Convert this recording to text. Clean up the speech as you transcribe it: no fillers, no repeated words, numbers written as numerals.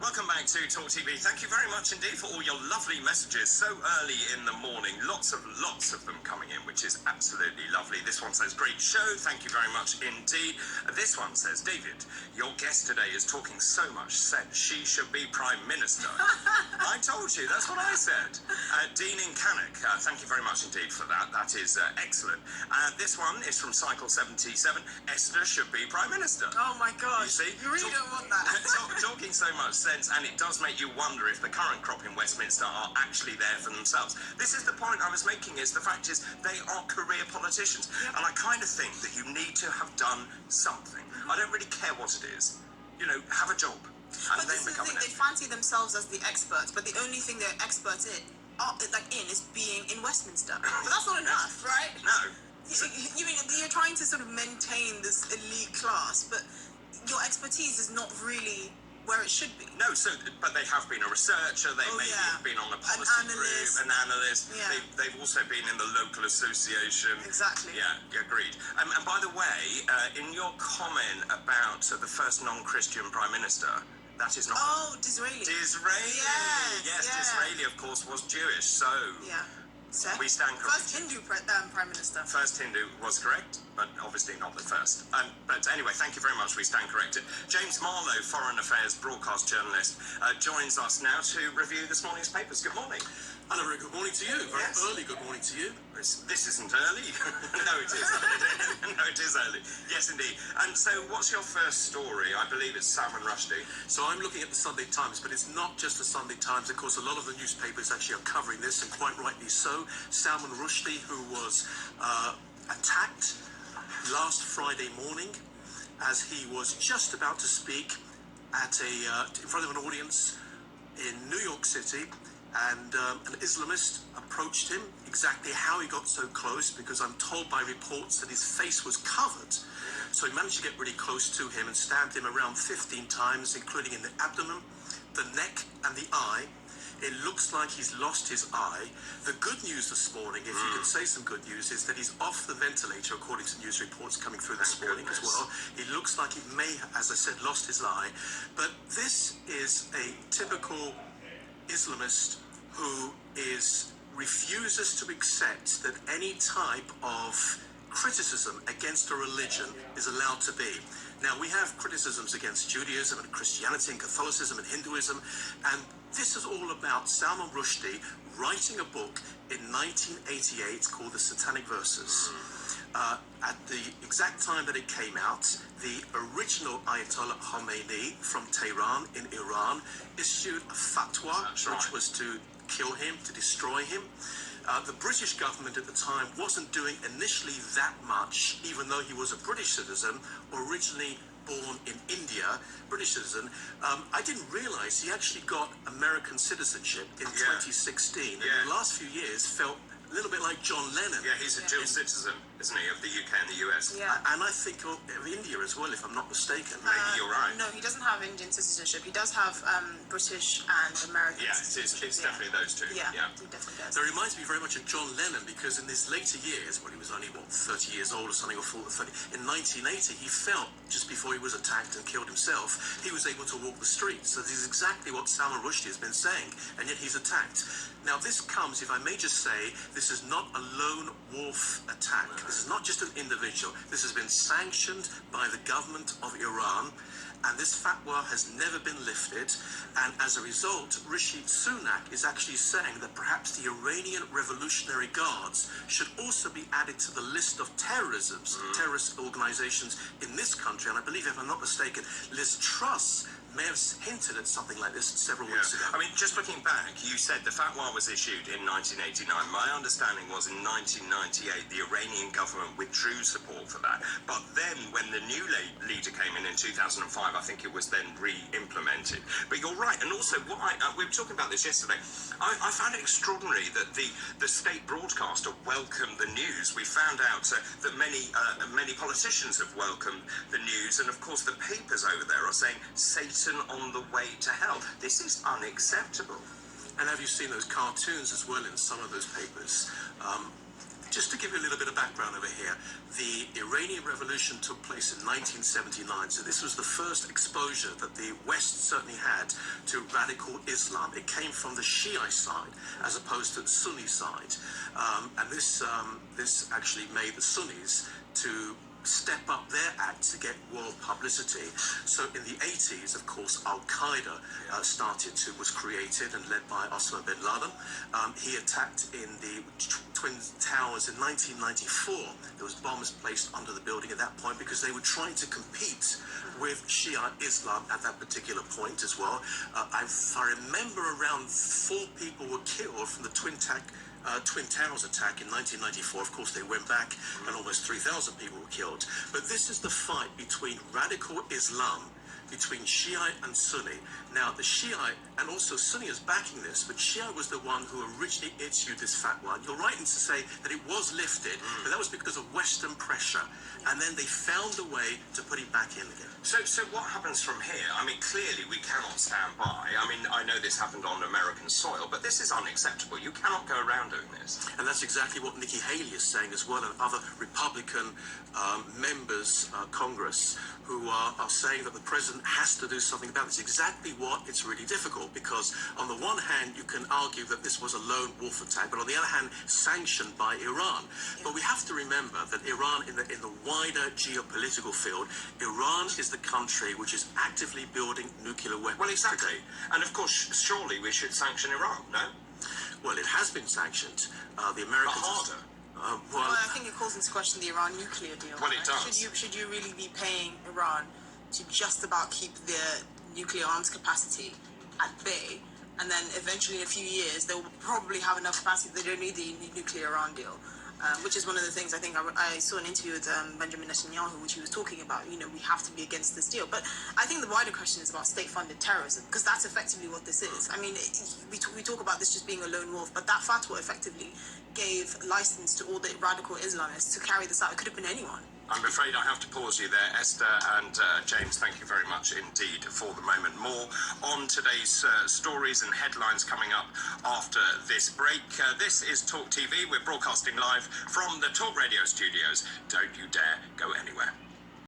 Welcome back to TalkTV. Thank you very much indeed for all your lovely messages so early in the morning. Lots of them coming in, which is absolutely lovely. This one says, great show. Thank you very much indeed. This one says, David, your guest today is talking so much sense. She should be Prime Minister. I told you, that's what I said. Dean in Cannock, thank you very much indeed for that. That is excellent. This one is from Cycle 77. Esther should be Prime Minister. Oh my gosh. You see? You really don't want that. Talking so much sense, and it does make you wonder if the current crop in Westminster are actually there for themselves. This is the point I was making, is the fact is they are career politicians. Yep. And I kind of think that you need to have done something. I don't really care what it is. You know, have a job. And but then this is the become thing, they fancy themselves as the experts, but the only thing they're experts in is being in Westminster. But that's not enough, right? No. You're trying to sort of maintain this elite class, but your expertise is not really where it should be. No, but they have been a researcher, they have been on a policy group, an analyst, yeah. they've also been in the local association. Exactly. Yeah, agreed. And by the way, in your comment about the first non-Christian Prime Minister, that is not... Oh, Disraeli. Disraeli! Yes, Disraeli, of course, was Jewish, so... Yeah. We stand corrected. First Hindu Prime Minister. First Hindu was correct, but obviously not the first. But anyway, thank you very much. We stand corrected. James Marlowe, Foreign Affairs broadcast journalist, joins us now to review this morning's papers. Good morning. Hello, very good morning to you. Very early good morning to you. This isn't early. No, it is. No, it is early. Yes, indeed. And so what's your first story? I believe it's Salman Rushdie. So I'm looking at the Sunday Times, but it's not just the Sunday Times. Of course, a lot of the newspapers actually are covering this, and quite rightly so. Salman Rushdie, who was attacked last Friday morning as he was just about to speak at in front of an audience in New York City, and an Islamist approached him. Exactly how he got so close, because I'm told by reports that his face was covered. So he managed to get really close to him and stabbed him around 15 times, including in the abdomen, the neck and the eye. It looks like he's lost his eye. The good news this morning, if you can say some good news, is that he's off the ventilator, according to news reports coming through this morning as well. He looks like he may, as I said, lost his eye. But this is a typical Islamist who refuses to accept that any type of criticism against a religion is allowed to be. Now, we have criticisms against Judaism and Christianity and Catholicism and Hinduism, and this is all about Salman Rushdie writing a book in 1988 called The Satanic Verses. At the exact time that it came out, the original Ayatollah Khomeini from Tehran in Iran issued a fatwa, which was to kill him, to destroy him. The British government at the time wasn't doing initially that much, even though he was a British citizen, originally born in India, British citizen. I didn't realize he actually got American citizenship in 2016. And in the last few years felt a little bit like John Lennon. Yeah, he's a dual citizen, isn't he, of the UK and the US? Yeah. And I think of India as well, if I'm not mistaken. Maybe you're right. No, he doesn't have Indian citizenship. He does have British and American citizenship. It's definitely those two. Yeah, he definitely does. That reminds me very much of John Lennon, because in his later years, when he was only, 30 years old or something, or 30, in 1980, he felt, just before he was attacked and killed himself, he was able to walk the streets. So this is exactly what Salman Rushdie has been saying, and yet he's attacked. Now, this comes, if I may just say, this is not a lone wolf attack. This is not just an individual. This has been sanctioned by the government of Iran, and this fatwa has never been lifted. And as a result, Rishi Sunak is actually saying that perhaps the Iranian Revolutionary Guards should also be added to the list of terrorist organizations in this country. And I believe, if I'm not mistaken, Liz Truss may have hinted at something like this several weeks ago. I mean, just looking back, you said the fatwa was issued in 1989. My understanding was in 1998, the Iranian government withdrew support for that. But then when the new leader came in 2005, I think it was then re-implemented. But you're right. And also, we were talking about this yesterday. I found it extraordinary that the state broadcaster welcomed the news. We found out that many politicians have welcomed the news. And of course, the papers over there are saying Satan on the way to hell. This is unacceptable. And have you seen those cartoons as well in some of those papers? Just to give you a little bit of background over here, the Iranian Revolution took place in 1979, so this was the first exposure that the West certainly had to radical Islam. It came from the Shiite side as opposed to the Sunni side, and this actually made the Sunnis to step up their act to get world publicity. So in the 80s, of course, Al-Qaeda was created and led by Osama bin Laden. He attacked in the Twin Towers in 1994. There was bombs placed under the building at that point because they were trying to compete with Shia Islam at that particular point as well. If I remember, around 4 people were killed from the Twin Towers attack in 1994. Of course, they went back and almost 3,000 people were killed. But this is the fight between radical Islam, between Shiite and Sunni. Now, the Shiite and also Sunni is backing this, but Shiite was the one who originally issued this fatwa. You're right to say that it was lifted, but that was because of Western pressure. And then they found a way to put it back in again. So what happens from here? I mean, clearly we cannot stand by. I mean, I know this happened on American soil, but this is unacceptable. You cannot go around doing this. And that's exactly what Nikki Haley is saying as well, and other Republican members, Congress, who are saying that the president has to do something about this. Exactly what? It's really difficult because on the one hand, you can argue that this was a lone wolf attack, but on the other hand, sanctioned by Iran. But we have to remember that Iran, in the wider geopolitical field, Iran is the country which is actively building nuclear weapons. Well, exactly. Today. And of course, surely we should sanction Iran, no? Well, it has been sanctioned. The Americans. But harder. Well, I think it calls into question the Iran nuclear deal. Well, it does. Should you really be paying Iran to just about keep their nuclear arms capacity at bay, and then eventually in a few years they will probably have enough capacity they don't need the nuclear Iran deal? Which is one of the things I think I saw an interview with Benjamin Netanyahu, which he was talking about. You know, we have to be against this deal. But I think the wider question is about state-funded terrorism, because that's effectively what this is. I mean, we talk about this just being a lone wolf, but that fatwa effectively gave license to all the radical Islamists to carry this out. It could have been anyone. I'm afraid I have to pause you there, Esther and James. Thank you very much indeed for the moment. More on today's stories and headlines coming up after this break. This is TalkTV. We're broadcasting live from the Talk Radio studios. Don't you dare go anywhere.